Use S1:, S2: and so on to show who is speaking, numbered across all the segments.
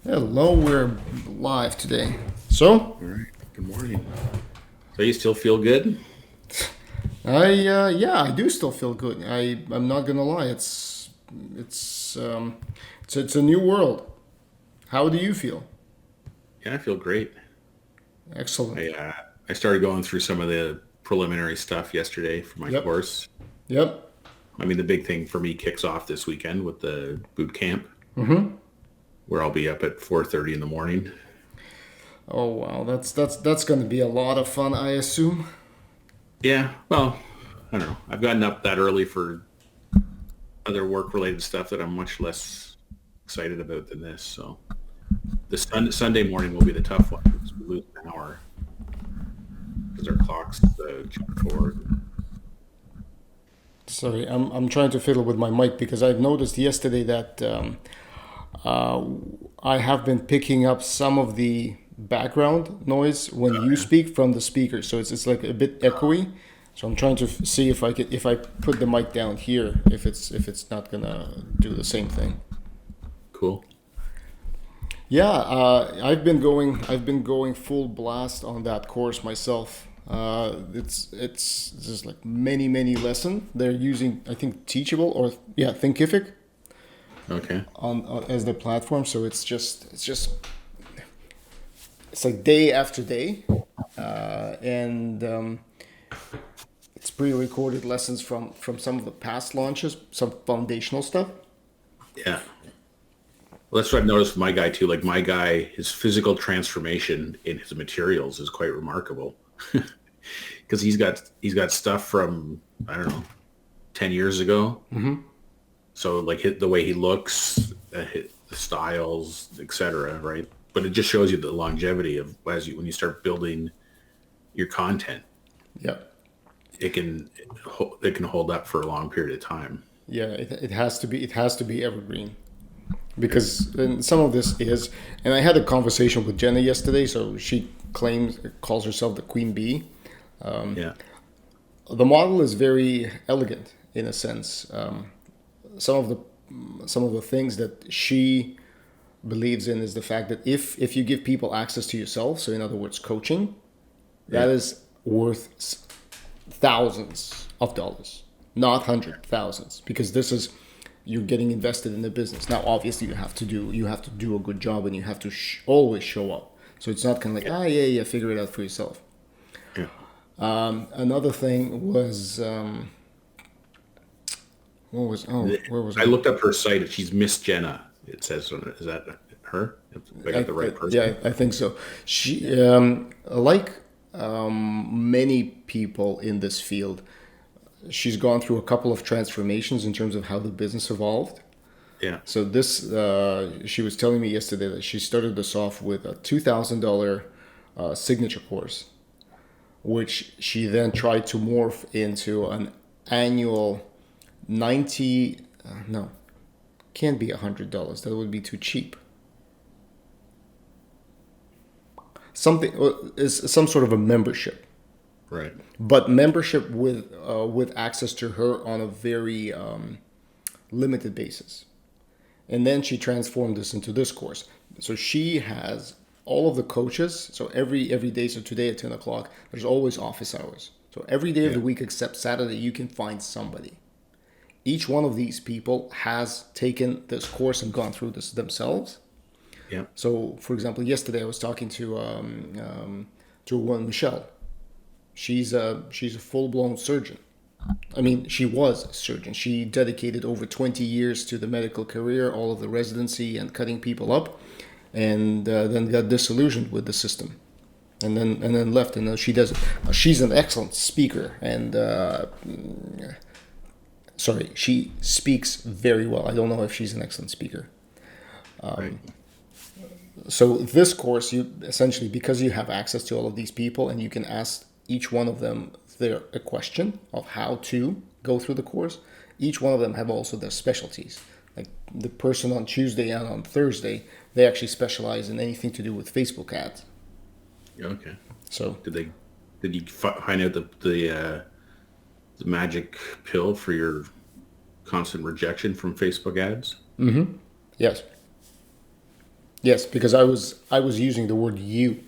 S1: Hello, we're live today. So,
S2: All right. Good morning. So you still feel good?
S1: yeah, I do still feel good. I'm not gonna lie. It's it's a new world. How do you feel?
S2: Yeah, I feel great.
S1: Excellent.
S2: I started going through some of the preliminary stuff yesterday for my
S1: Yep.
S2: course.
S1: Yep.
S2: I mean, the big thing for me kicks off this weekend with the boot camp,
S1: Mm-hmm.
S2: where I'll be up at 4:30 in the morning.
S1: Oh wow, that's gonna be a lot of fun, I assume.
S2: Yeah, well, I don't know. I've gotten up that early for other work-related stuff that I'm much less excited about than this. So the Sunday morning will be the tough one because we lose an hour because our clocks change forward.
S1: Sorry, I'm trying to fiddle with my mic because I've noticed yesterday that uh, I have been picking up some of the background noise when you
S2: Yeah.
S1: speak from the speaker, so it's like a bit echoey. So I'm trying to see if I put the mic down here, if it's not gonna do the same thing.
S2: Cool.
S1: Yeah, I've been going full blast on that course myself. It's just like many lesson. They're using I think Teachable or yeah Thinkific
S2: Okay.
S1: on as the platform. So it's like day after day, and it's pre-recorded lessons from some of the past launches, some foundational stuff.
S2: Yeah. Well, that's what I've noticed with my guy too. Like my guy, his physical transformation in his materials is quite remarkable because he's got stuff from I don't know 10 years ago. So like the way he looks, the styles, etc. Right, but it just shows you the longevity of as you when you start building your content,
S1: Yeah,
S2: it can it can hold up for a long period of time.
S1: yeah. It has to be evergreen
S2: Yeah,
S1: because and some of this is. And I had a conversation with Jenna yesterday. So she calls herself the Queen Bee.
S2: yeah,
S1: The model is very elegant in a sense. Some of the some of the things that she believes in is the fact that if you give people access to yourself, so in other words, coaching,
S2: yeah,
S1: that is worth thousands of dollars, not hundred thousands, because this is you're getting invested in the business. Now, obviously, you have to do a good job, and you have to always show up. So it's not kind of like
S2: yeah,
S1: yeah, figure it out for yourself.
S2: yeah.
S1: Another thing was what was where was
S2: I
S1: I?
S2: looked up her site. She's Miss Jenna. It says on it. Is that her? If I got the right
S1: Yeah,
S2: person.
S1: I think so. She like many people in this field, she's gone through a couple of transformations in terms of how the business evolved.
S2: Yeah.
S1: So this, she was telling me yesterday that she started this off with a $2,000 signature course, which she then tried to morph into an annual 90. No, can't be $100. That would be too cheap. Something is some sort of a membership,
S2: Right.
S1: but membership with access to her on a very limited basis. And then she transformed this into this course. So she has all of the coaches. So every day. So today at 10 o'clock, there's always office hours. So every day of
S2: Yeah.
S1: the week except Saturday, you can find somebody. Each one of these people has taken this course and gone through this themselves.
S2: Yeah.
S1: So, for example, yesterday I was talking to one Michelle. She's a full blown surgeon. I mean, she was a surgeon. She dedicated over 20 years to the medical career, all of the residency and cutting people up, and then got disillusioned with the system, and then left. And she does. She's an excellent speaker, and sorry, she speaks very well. I don't know if she's an excellent speaker.
S2: Right.
S1: So this course, you essentially because you have access to all of these people, and you can ask each one of them their a question of how to go through the course. Each one of them have also their specialties. Like the person on Tuesday and on Thursday, they actually specialize in anything to do with Facebook ads.
S2: Yeah. Okay.
S1: So
S2: Did they? Did you find out the magic pill for your constant rejection from Facebook ads?
S1: yes, Yes, because I was using the word you.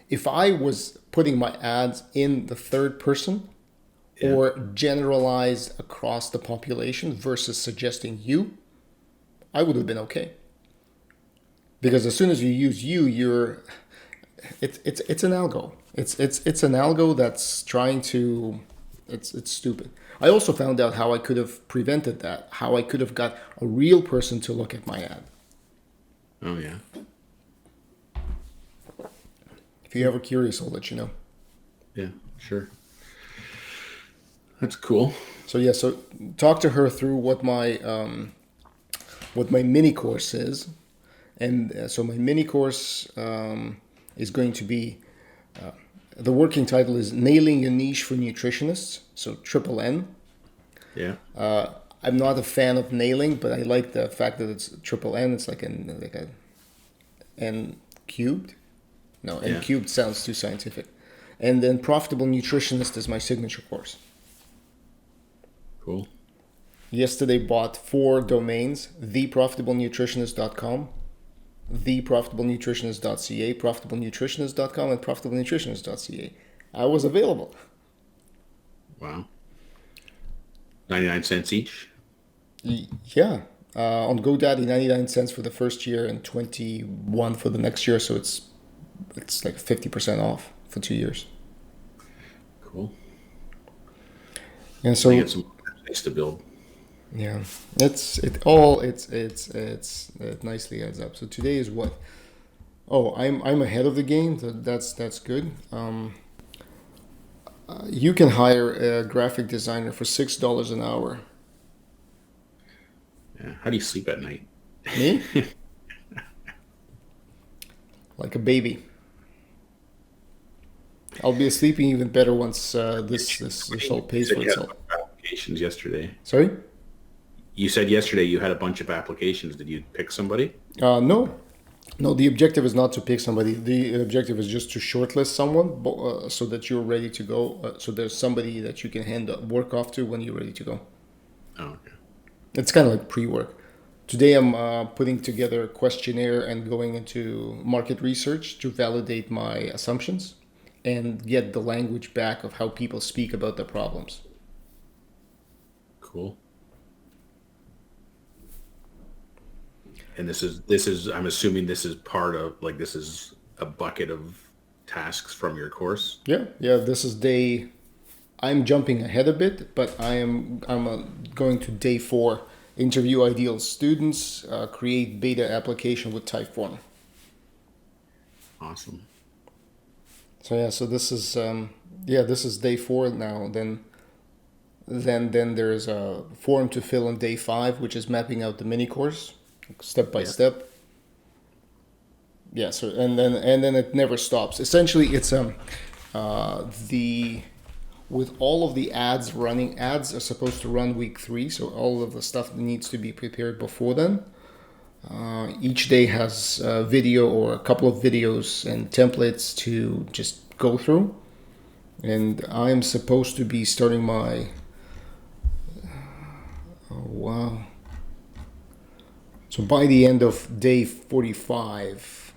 S1: If I was putting my ads in the third person
S2: Yeah.
S1: or generalized across the population versus suggesting you, I would have been okay. Because as soon as you use you, it's an algo. It's an algo that's trying to it's stupid. I also found out how I could have prevented that, how I could have got a real person to look at my ad.
S2: Oh yeah.
S1: If you're ever curious, I'll let you know.
S2: Yeah. Sure. That's cool.
S1: So yeah, so talk to her through what my mini course is, and so my mini course is going to be the working title is Nailing Your Niche for Nutritionists. So triple N.
S2: Yeah.
S1: I'm not a fan of nailing, but I like the fact that it's triple N. It's like a N cubed. No, N
S2: Yeah.
S1: cubed sounds too scientific. And then Profitable Nutritionist is my signature course.
S2: Cool.
S1: Yesterday bought 4 domains: theprofitablenutritionist.com, theprofitablenutritionist.ca, profitablenutritionist.com, and profitablenutritionist.ca. I was available.
S2: Wow. 99 cents each.
S1: Yeah. On GoDaddy, 99 cents for the first year and 21 for the next year. So it's like 50% off for 2 years.
S2: Cool.
S1: And
S2: I
S1: so
S2: get some nice to build.
S1: yeah, it nicely adds up. So today is what? Oh, I'm ahead of the game. That's good. You can hire a graphic designer for $6 an hour.
S2: Yeah. How do you sleep at night?
S1: Me? Like a baby. I'll be sleeping even better once this all
S2: You
S1: pays
S2: said
S1: for
S2: you had a
S1: itself.
S2: bunch of applications yesterday.
S1: Sorry?
S2: You said yesterday you had a bunch of applications. Did you pick somebody?
S1: No. No, the objective is not to pick somebody. The objective is just to shortlist someone so that you're ready to go. So there's somebody that you can hand work off to when you're ready to go.
S2: Oh, okay.
S1: It's kind of like pre-work. Today I'm putting together a questionnaire and going into market research to validate my assumptions and get the language back of how people speak about their problems.
S2: Cool. And this is I'm assuming this is part of like this is a bucket of tasks from your course.
S1: Yeah, yeah. This is day. I'm jumping ahead a bit, but I'm going to day 4. Interview ideal students, create beta application with Typeform.
S2: Awesome.
S1: So yeah, so this is day 4 now. Then there's a form to fill on day 5, which is mapping out the mini course step by
S2: Yeah.
S1: step. Yeah. So and then it never stops. Essentially, it's the with all of the ads running. Ads are supposed to run week 3, so all of the stuff needs to be prepared before then. Each day has a video or a couple of videos and templates to just go through. And I'm supposed to be starting my. Oh, wow. So by the end of day 45,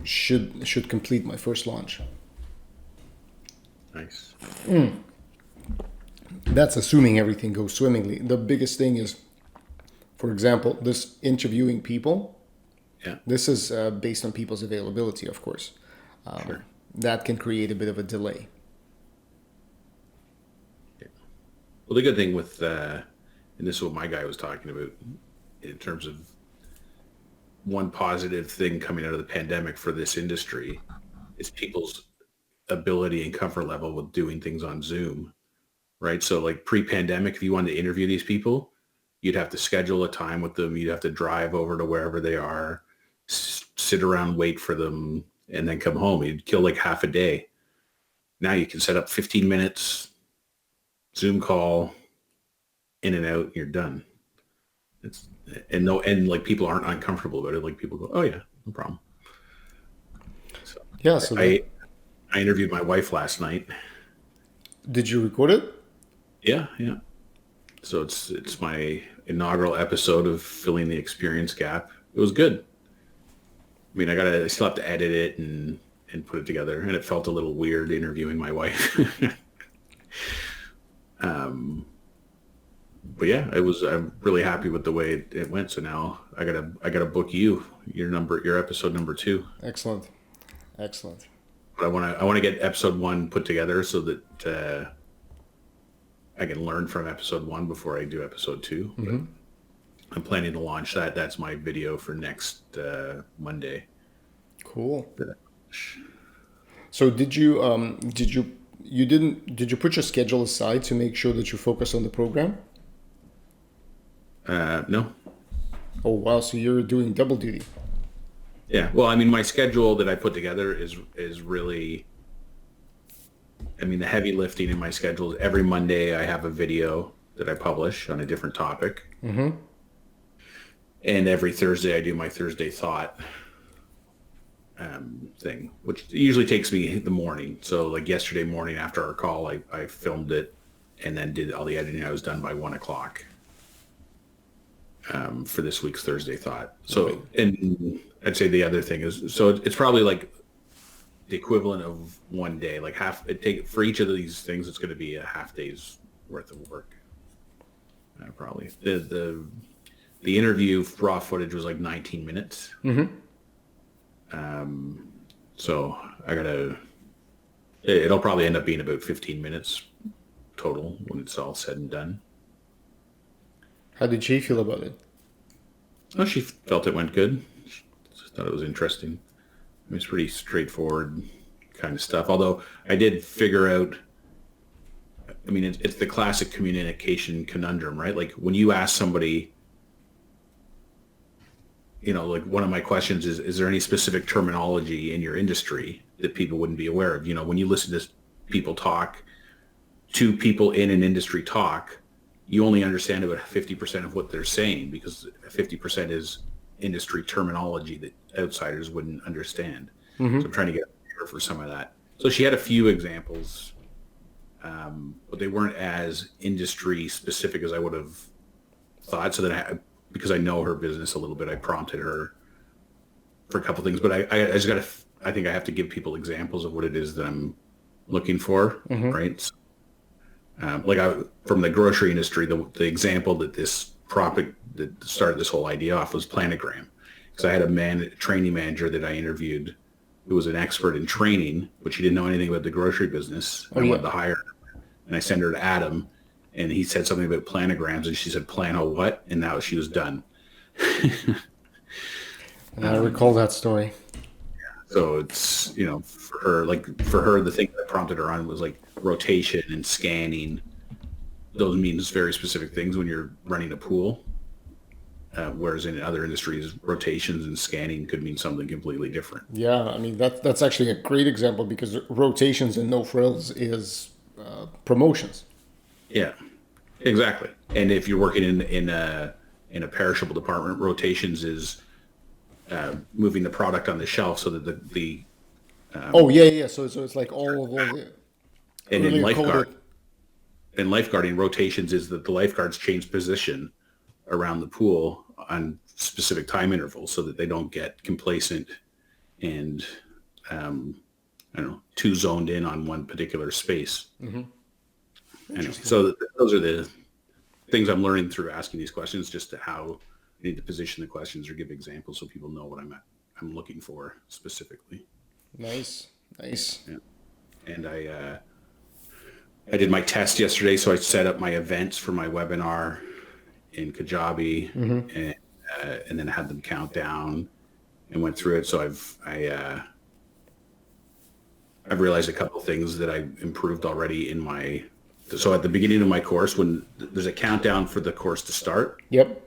S1: should complete my first launch.
S2: Nice.
S1: That's assuming everything goes swimmingly. The biggest thing is, for example, this interviewing people.
S2: Yeah.
S1: This is based on people's availability, of course.
S2: Sure.
S1: That can create a bit of a delay.
S2: Yeah. Well, the good thing with and this is what my guy was talking about in terms of one positive thing coming out of the pandemic for this industry is people's ability and comfort level with doing things on Zoom, right? So like pre-pandemic, if you wanted to interview these people, you'd have to schedule a time with them. You'd have to drive over to wherever they are, sit around, wait for them, and then come home. You'd kill like half a day. Now you can set up 15 minutes, Zoom call, in and out, and you're done. It's and no and like people aren't uncomfortable about it. Like people go, oh yeah, no problem. So
S1: Yeah. So
S2: I I interviewed my wife last night.
S1: did you record it?
S2: Yeah, So it's my inaugural episode of filling the experience gap it was good. I mean, I still have to edit it and put it together, and it felt a little weird interviewing my wife. But yeah, I'm really happy with the way it went. So now I gotta book your episode number 2.
S1: Excellent. Excellent.
S2: But I want to get episode 1 put together so that I can learn from episode 1 before I do episode 2. But I'm planning to launch that. That's my video for next Monday.
S1: Cool. So did you put your schedule aside to make sure that you focus on the program?
S2: No.
S1: Oh wow, so you're doing double duty.
S2: Yeah. Well, I mean, my schedule that I put together is really, I mean, the heavy lifting in my schedule is every Monday I have a video that I publish on a different topic. And every Thursday I do my Thursday thought thing, which usually takes me the morning. So like yesterday morning after our call, I filmed it and then did all the editing. I was done by 1:00 for this week's Thursday thought. So, and I'd say the other thing is, so it's probably like the equivalent of one day, like for each of these things, it's going to be a half day's worth of work. Probably the interview raw footage was like 19 minutes. So it'll probably end up being about 15 minutes total when it's all said and done.
S1: How did she feel about it?
S2: Oh, she felt it went good. She thought it was interesting. I mean, it's pretty straightforward kind of stuff. Although I did figure out, I mean, it's the classic communication conundrum, right? Like when you ask somebody, like one of my questions is there any specific terminology in your industry that people wouldn't be aware of? When you listen to people talk, two people in an industry talk, you only understand about 50% of what they're saying because 50% is industry terminology that outsiders wouldn't understand. So I'm trying to get her for some of that. So she had a few examples, but they weren't as industry specific as I would have thought. So that because I know her business a little bit, I prompted her for a couple things. But I think I have to give people examples of what it is that I'm looking for, right? So, from the grocery industry, the example that this that started this whole idea off was planogram. Because I had a training manager that I interviewed who was an expert in training, but she didn't know anything about the grocery business. I wanted to hire her. And I sent her to Adam, and he said something about planograms, and she said, "Plano what?" And now she was done.
S1: I recall that story.
S2: So it's, for her, the thing that prompted her on was like rotation and scanning. Those means very specific things when you're running a pool. Whereas in other industries, rotations and scanning could mean something completely different.
S1: Yeah, I mean that's actually a great example because rotations and no frills is promotions.
S2: Yeah, exactly. And if you're working in a perishable department, rotations is moving the product on the shelf so that the
S1: oh yeah. So it's like all of the.
S2: And in lifeguarding, rotations is that the lifeguards change position around the pool on specific time intervals so that they don't get complacent and too zoned in on one particular space. Anyway, so those are the things I'm learning through asking these questions, just to how you need to position the questions or give examples so people know what I'm looking for specifically.
S1: Nice.
S2: Yeah. And I did my test yesterday, so I set up my events for my webinar in Kajabi, and then had them count down and went through it. So I've realized a couple things that I improved already in my. So at the beginning of my course, when there's a countdown for the course to start.
S1: Yep.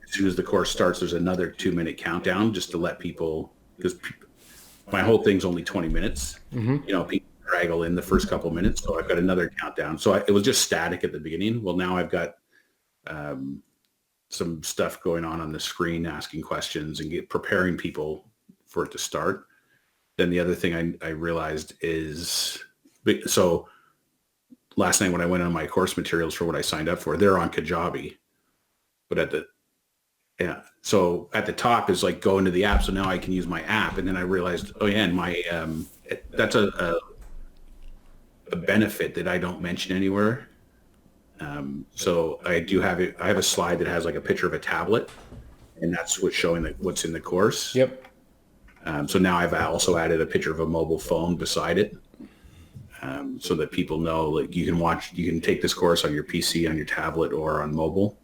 S2: As soon as the course starts, there's another 2-minute countdown just to let people, because my whole thing's only 20 minutes. People draggle in the first couple minutes, so I've got another countdown. So it was just static at the beginning. Well, now I've got some stuff going on the screen, asking questions and preparing people for it to start. Then the other thing I realized is, so last night when I went on my course materials for what I signed up for, they're on Kajabi, but Yeah. So at the top is like go into the app. So now I can use my app. And then I realized, oh yeah, and my that's a benefit that I don't mention anywhere. So I do have it. I have a slide that has like a picture of a tablet, and that's what's showing what's in the course.
S1: Yep.
S2: So now I've also added a picture of a mobile phone beside it, so that people know like you can take this course on your PC, on your tablet, or on mobile,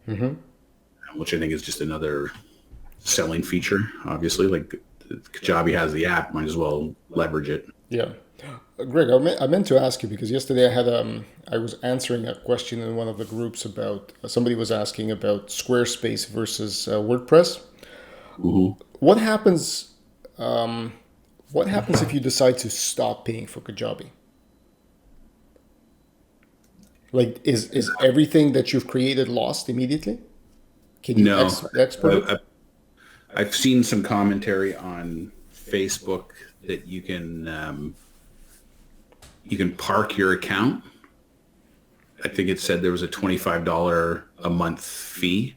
S2: which I think is just another selling feature. Obviously, like Kajabi has the app, might as well leverage it.
S1: Yeah. Greg, I meant to ask you because yesterday I was answering a question in one of the groups about somebody was asking about Squarespace versus WordPress.
S2: Mm-hmm.
S1: What happens? What happens if you decide to stop paying for Kajabi? Like, is everything that you've created lost immediately? Can you
S2: No,
S1: export it?
S2: I've seen some commentary on Facebook that you can park your account. I think it said there was a $25 a month fee.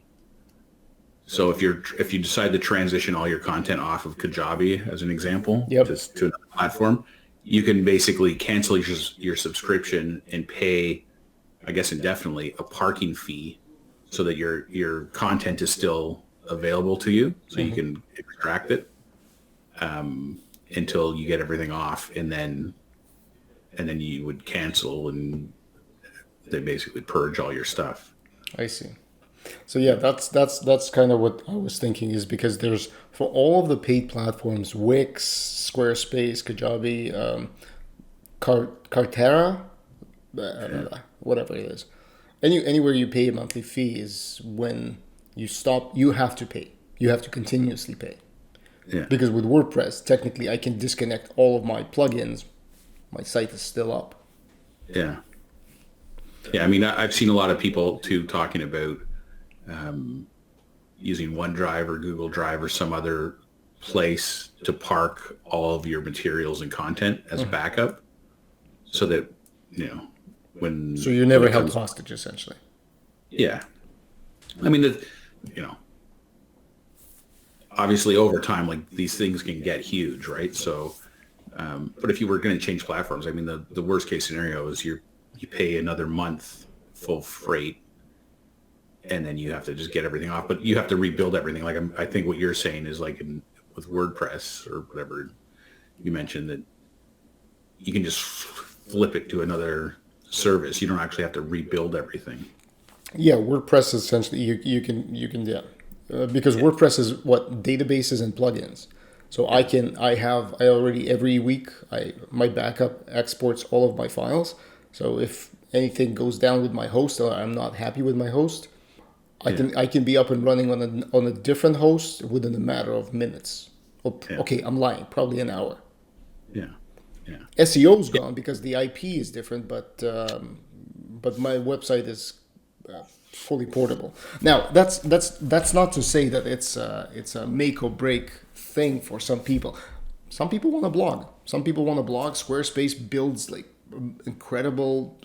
S2: So if you decide to transition all your content off of Kajabi, as an example,
S1: Yep.
S2: to another platform, you can basically cancel your subscription and pay, I guess indefinitely, a parking fee, so that your content is still available to you, so you can extract it until you get everything off, and then you would cancel, and they basically purge all your stuff.
S1: I see. So yeah, that's kind of what I was thinking is because there's for all of the paid platforms, Wix, Squarespace, Kajabi, Cartera,
S2: Yeah,
S1: whatever it is. Anywhere you pay a monthly fee is when you stop. You have to pay. You have to continuously pay
S2: yeah,
S1: because with WordPress, technically, I can disconnect all of my plugins. My site is still up.
S2: yeah, yeah. I mean, I've seen a lot of people too talking about using OneDrive or Google Drive or some other place to park all of your materials and content as backup, so that you know
S1: So you're
S2: when
S1: never
S2: it
S1: held
S2: comes.
S1: hostage, essentially.
S2: Yeah, I mean, you know, obviously over time, like these things can get huge, right? So, but if you were going to change platforms, I mean, the worst case scenario is you pay another month full freight, and then you have to just get everything off. But you have to rebuild everything. Like I think what you're saying is like with WordPress or whatever you mentioned, that you can just flip it to another service. You don't actually have to rebuild everything.
S1: Yeah, WordPress is essentially you can yeah, because WordPress is what databases and plugins. So
S2: Yeah,
S1: I already every week my backup exports all of my files. So if anything goes down with my host or I'm not happy with my host,
S2: yeah,
S1: I can be up and running on a different host within a matter of minutes.
S2: yeah,
S1: Okay, I'm lying, probably an hour.
S2: yeah, yeah,
S1: SEO's gone because the IP is different, but my website is fully portable. Now that's not to say that it's a make or break thing for some people. Some people want to blog. Some people want to blog. Squarespace builds like incredible.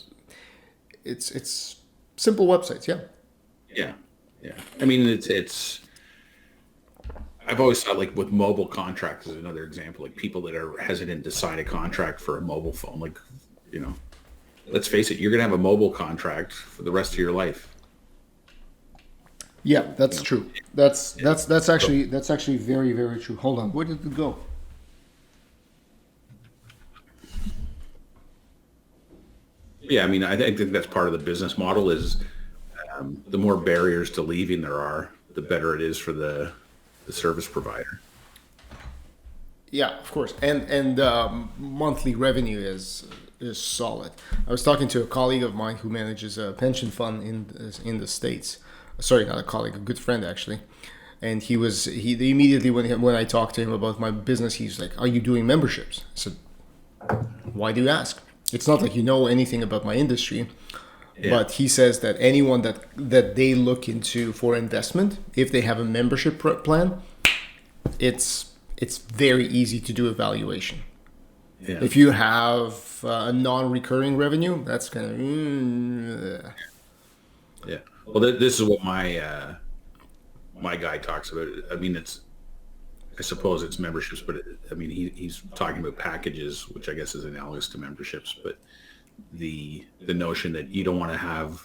S1: It's simple websites. Yeah.
S2: yeah, yeah. I mean, it's. I've always thought like with mobile contracts is another example. Like people that are hesitant to sign a contract for a mobile phone, like you know, let's face it, you're gonna have a mobile contract for the rest of your life.
S1: Yeah,
S2: You
S1: that's
S2: know,
S1: true.
S2: so,
S1: That's actually very true. Hold on, where did it go?
S2: yeah, I mean, I think that's part of the business model is the more barriers to leaving there are, the better it is for the service provider.
S1: Yeah, of course, and monthly revenue is solid. I was talking to a colleague of mine who manages a pension fund in the states. Sorry, not a colleague, a good friend actually. And he immediately when I talked to him about my business, he's like, "Are you doing memberships?" I said, "Why do you ask?" It's not like you know anything about my industry,
S2: Yeah,
S1: but he says that anyone that they look into for investment, if they have a membership plan, it's very easy to do evaluation.
S2: yeah,
S1: If you have a non-recurring revenue, that's kind of
S2: yeah. Well, this is what my guy talks about it. I mean, I suppose it's memberships, but I mean, he's talking about packages, which I guess is analogous to memberships, but the notion that you don't want to have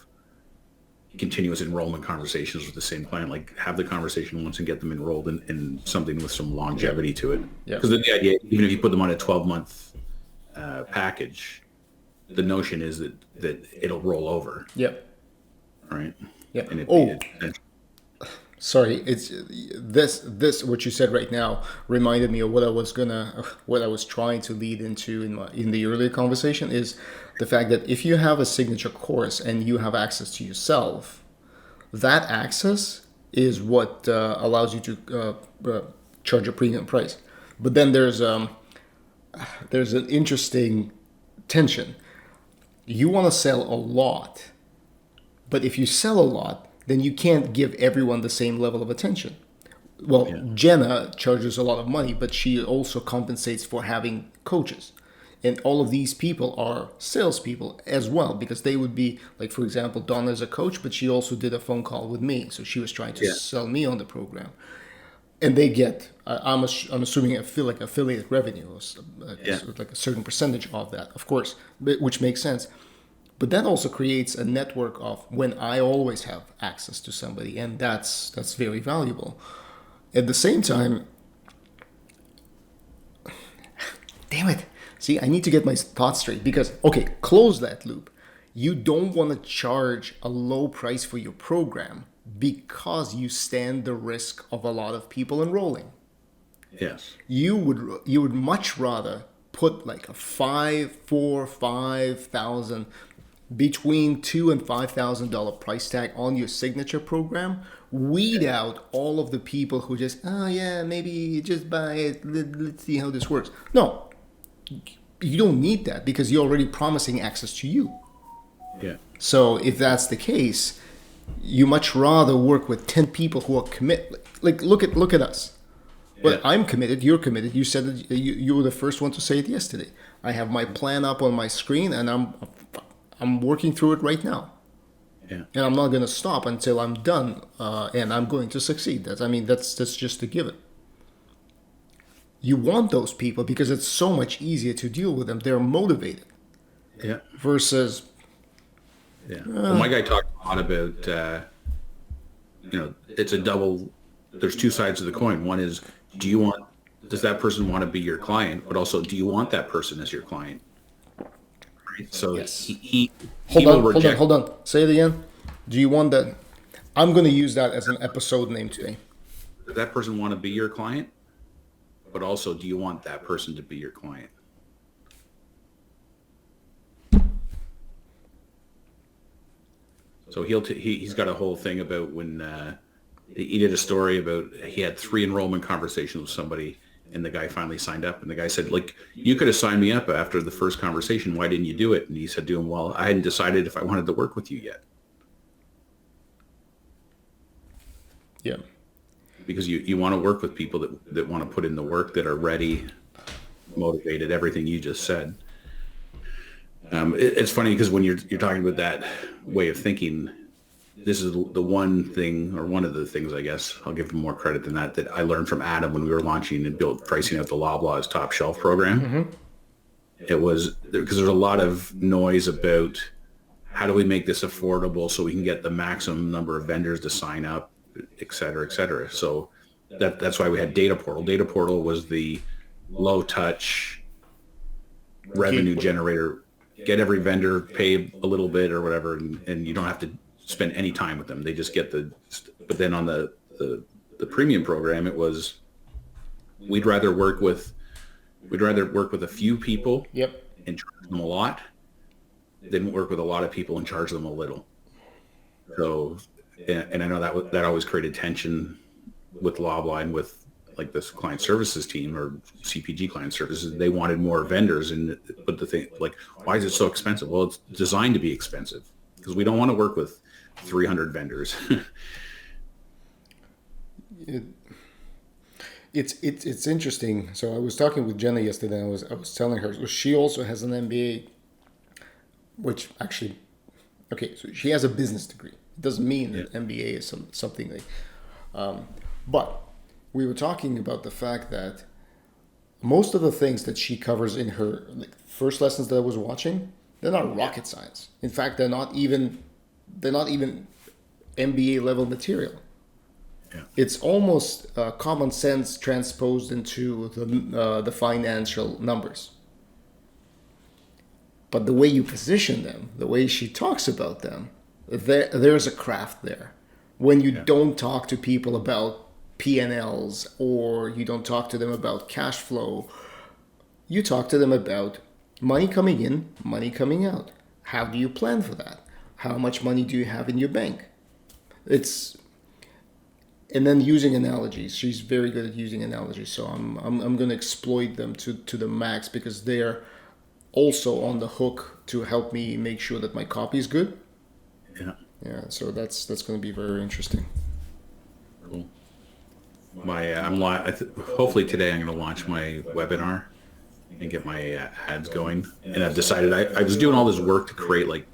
S2: continuous enrollment conversations with the same client, like have the conversation once and get them enrolled in something with some longevity to it.
S1: Yeah.
S2: Because the idea, even if you put them on a 12-month package, the notion is that it'll roll over,
S1: Yep.
S2: right?
S1: Yeah.
S2: And
S1: Sorry, it's this what you said right now reminded me of what I was trying to lead into in the earlier conversation, is the fact that if you have a signature course and you have access to yourself, that access is what allows you to charge a premium price. But then there's an interesting tension. You want to sell a lot, but if you sell a lot, then you can't give everyone the same level of attention. Well,
S2: yeah,
S1: Jenna charges a lot of money, but she also compensates for having coaches. And all of these people are salespeople as well, because they would be, like, for example, Donna is a coach, but she also did a phone call with me. So she was trying to
S2: yeah,
S1: sell me on the program. And they get, I'm assuming, I feel like affiliate revenue,
S2: yeah,
S1: like a certain percentage of that, of course, which makes sense. But that also creates a network of when I always have access to somebody, and that's very valuable. At the same time, damn it. See, I need to get my thoughts straight because, okay, close that loop. You don't want to charge a low price for your program because you stand the risk of a lot of people enrolling.
S2: yes,
S1: You would much rather put like a 5,000 between $2,000 and $5,000 price tag on your signature program, weed out all of the people who just, oh yeah, maybe just buy it, let's see how this works. No, you don't need that because you're already promising access to you.
S2: yeah,
S1: So if that's the case, you much rather work with 10 people who are committed. Like look at us. Well,
S2: yeah,
S1: I'm committed. You're committed. You said that you were the first one to say it yesterday. I have my plan up on my screen, and I'm working through it right now,
S2: yeah,
S1: and I'm not going to stop until I'm done, and I'm going to succeed. That's just a given. You want those people because it's so much easier to deal with them. They're motivated
S2: yeah,
S1: versus
S2: yeah. Well, my guy talked a lot about, it's a double. There's two sides of the coin. One is, does that person want to be your client? But also, do you want that person as your client? Right? So
S1: yes.
S2: he will reject.
S1: Hold on. Say it again. Do you want that? I'm going to use that as an episode name today.
S2: Does that person want to be your client? But also, do you want that person to be your client? So he's got a whole thing about when he did a story about he had 3 enrollment conversations with somebody, and the guy finally signed up, and the guy said, like, you could have signed me up after the first conversation. Why didn't you do it? And he said to him, well, I hadn't decided if I wanted to work with you yet.
S1: Yeah.
S2: Because you want to work with people that want to put in the work, that are ready, motivated, everything you just said. It's funny because when you're talking about that way of thinking, this is the one thing, or one of the things, I guess, I'll give him more credit than that I learned from Adam when we were launching and pricing out the Loblaw's top shelf program.
S1: Mm-hmm.
S2: It was because there's a lot of noise about how do we make this affordable so we can get the maximum number of vendors to sign up, et cetera, et cetera. So that's why we had Data Portal. Data Portal was the low touch revenue generator. Get every vendor, pay a little bit or whatever, and you don't have to spend any time with them. They just get but then on the premium program, it was, we'd rather work with a few people
S1: Yep.
S2: and charge them a lot than work with a lot of people and charge them a little. So, and I know that always created tension with Loblaw and with like this client services team or CPG client services. They wanted more vendors, but the thing, like, why is it so expensive? Well, it's designed to be expensive because we don't want to work with 300 vendors.
S1: It's interesting. So I was talking with Jenna yesterday, and I was telling her she also has an MBA, which actually, okay, so she has a business degree. It doesn't mean that MBA is something like. But we were talking about the fact that most of the things that she covers in her first lessons that I was watching, they're not rocket science. In fact, they're not even MBA level material.
S2: Yeah.
S1: It's almost common sense transposed into the financial numbers. But the way you position them, the way she talks about them, there's a craft there. When you don't talk to people about P&Ls, or you don't talk to them about cash flow, you talk to them about money coming in, money coming out. How do you plan for that? How much money do you have in your bank? And then using analogies. She's very good at using analogies, so I'm going to exploit them to the max, because they're also on the hook to help me make sure that my copy is good.
S2: Yeah.
S1: Yeah, so that's going to be very interesting.
S2: Cool. Hopefully today I'm going to launch my webinar and get my ads going. And I've decided I was doing all this work to create, like,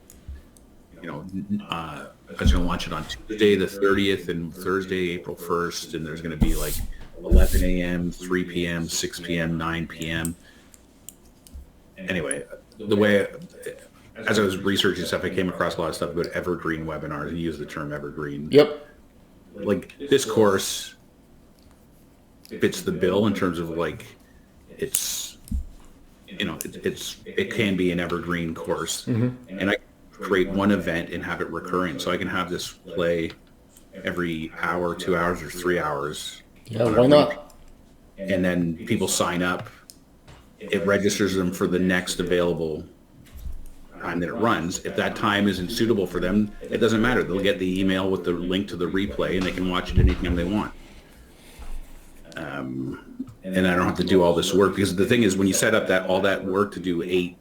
S2: I was going to launch it on Tuesday the 30th and Thursday April 1st, and there's going to be like 11 a.m., 3 p.m., 6 p.m., 9 p.m. Anyway, as I was researching stuff, I came across a lot of stuff about evergreen webinars, and use the term evergreen.
S1: Yep.
S2: Like, this course fits the bill in terms of, like, it can be an evergreen course. Mm-hmm. And I create one event and have it recurring, so I can have this play every hour, 2 hours, or 3 hours.
S1: Yeah, why not?
S2: And then people sign up. It registers them for the next available time that it runs. If that time isn't suitable for them, it doesn't matter. They'll get the email with the link to the replay, and they can watch it anytime they want. And I don't have to do all this work, because the thing is, when you set up all that work to do 8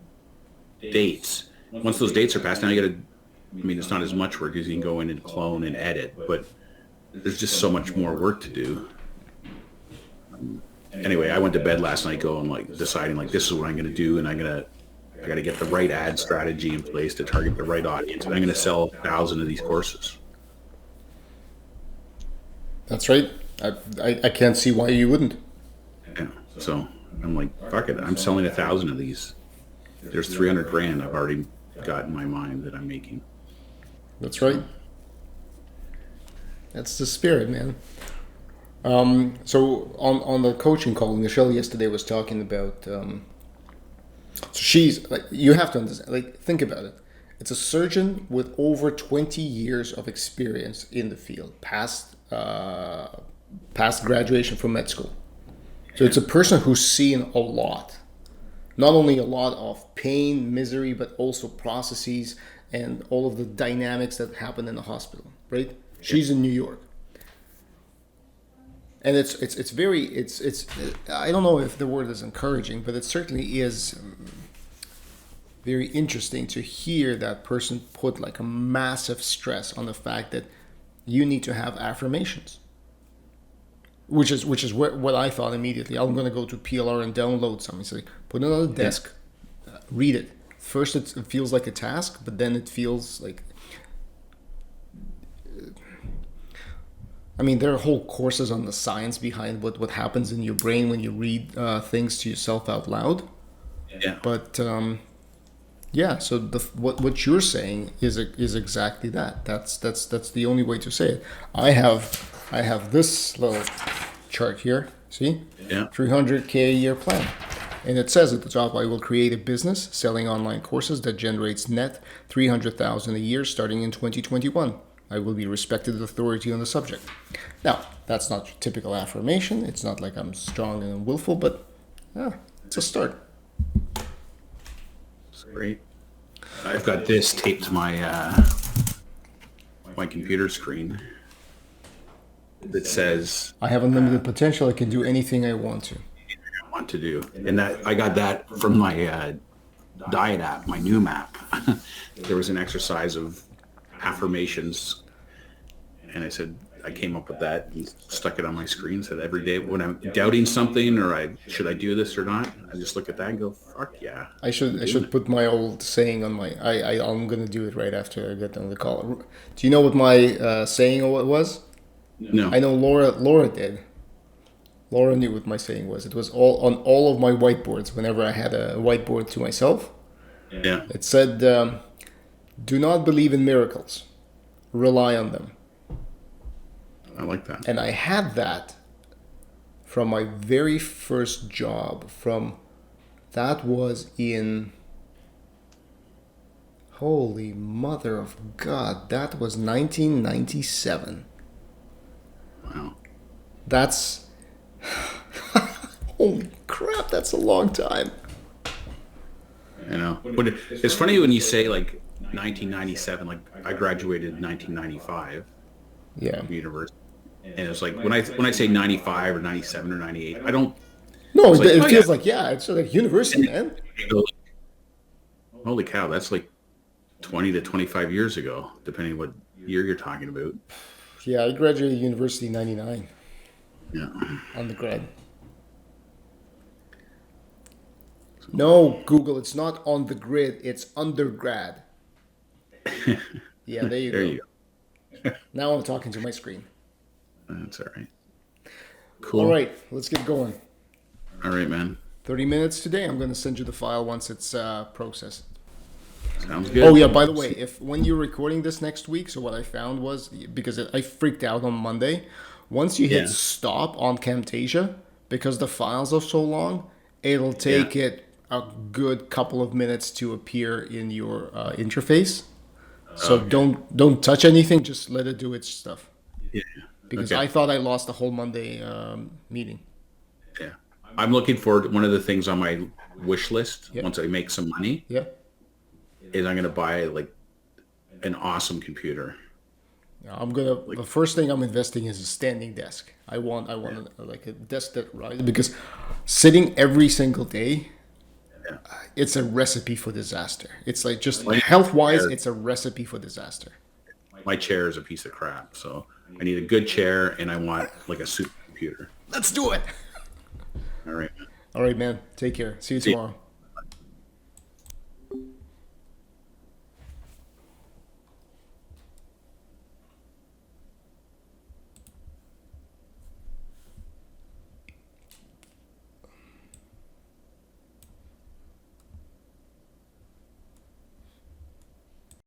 S2: dates, once those dates are passed, now you got to, it's not as much work, as you can go in and clone and edit, but there's just so much more work to do. Anyway, I went to bed last night deciding, this is what I'm going to do, and I got to get the right ad strategy in place to target the right audience, and I'm going to sell 1,000 of these courses.
S1: That's right. I can't see why you wouldn't.
S2: Yeah. So I'm like, fuck it. I'm selling 1,000 of these. There's 300 grand I've already got in my mind that I'm making.
S1: That's right. That's the spirit, man. So on the coaching call, Michelle yesterday was talking about. So she's like, you have to understand. Think about it. It's a surgeon with over 20 years of experience in the field, past graduation from med school. So it's a person who's seen a lot. Not only a lot of pain, misery, but also processes and all of the dynamics that happen in the hospital, right? She's in New York. And it's I don't know if the word is encouraging, but it certainly is very interesting to hear that person put like a massive stress on the fact that you need to have affirmations. Which is what I thought immediately. I'm going to go to PLR and download something. It's like, put it on the desk, read it. First, it feels like a task, but then it feels like... there are whole courses on the science behind what happens in your brain when you read things to yourself out loud.
S2: Yeah.
S1: But, so what you're saying is exactly that. That's the only way to say it. I have this little chart here. See?
S2: Yeah.
S1: 300K a year plan. And it says at the top, I will create a business selling online courses that generates net $300,000 a year starting in 2021. I will be respected authority on the subject. Now, that's not typical affirmation. It's not like I'm strong and willful, but it's a start.
S2: It's great. I've got this taped to my computer screen that says,
S1: I have unlimited potential. I can do anything I want to.
S2: And that I got that from my diet app, my new map. There was an exercise of affirmations, and I came up with that and stuck it on my screen. Said every day when I'm doubting something, or should I do this or not, I just look at that and go, fuck yeah.
S1: I should put my old saying on my. I'm gonna do it right after I get done the call. Do you know what my saying was?
S2: No.
S1: I know Laura did. Laura knew what my saying was. It was all on all of my whiteboards. Whenever I had a whiteboard to myself,
S2: Yeah.
S1: it said, "Do not believe in miracles. Rely on them."
S2: I like that.
S1: And I had that from my very first job. From that was in, holy mother of God, that was 1997.
S2: Wow.
S1: That's holy crap. That's a long time.
S2: You know, but it's funny when you say like 1997. Like I graduated in 1995
S1: Yeah.
S2: from university, and it's like when I say 95 or 97 or 98, I don't.
S1: No,
S2: It's like,
S1: it
S2: oh yeah,
S1: feels like, yeah, it's like university, man.
S2: you go, holy cow, that's like 20 to 25 years ago, depending what year you're talking about.
S1: Yeah, I graduated university in 99,
S2: Yeah.
S1: undergrad. No, Google, it's not on the grid, it's undergrad. Yeah, there you
S2: There
S1: go.
S2: you
S1: Now I'm talking to my screen.
S2: go. That's all right.
S1: All
S2: Cool.
S1: right, let's get going.
S2: All right, man.
S1: 30 minutes today. I'm going to send you the file once it's processed.
S2: Sounds good.
S1: Oh yeah, by the way, if when you're recording this next week, so what I found was, because I freaked out on Monday, once you hit
S2: Yeah.
S1: stop on Camtasia, because the files are so long, it'll take it a good couple of minutes to appear in your interface. So
S2: Okay.
S1: don't touch anything, just let it do its stuff.
S2: Yeah.
S1: Because
S2: Okay.
S1: I thought I lost the whole Monday meeting.
S2: Yeah. I'm looking forward to one of the things on my wish list
S1: Yeah.
S2: once I make some money
S1: Yeah.
S2: is I'm going to buy like an awesome computer.
S1: The first thing I'm investing is a standing desk. I want like a desk that rises, because sitting every single day,
S2: Yeah.
S1: it's a recipe for disaster. It's like, just
S2: Like,
S1: health wise,
S2: chair.
S1: it's a recipe for disaster.
S2: My chair is a piece of crap. So I need a good chair and I want like a super computer.
S1: Let's do it.
S2: All right.
S1: All right, man. Take care. See you
S2: See ya.
S1: tomorrow.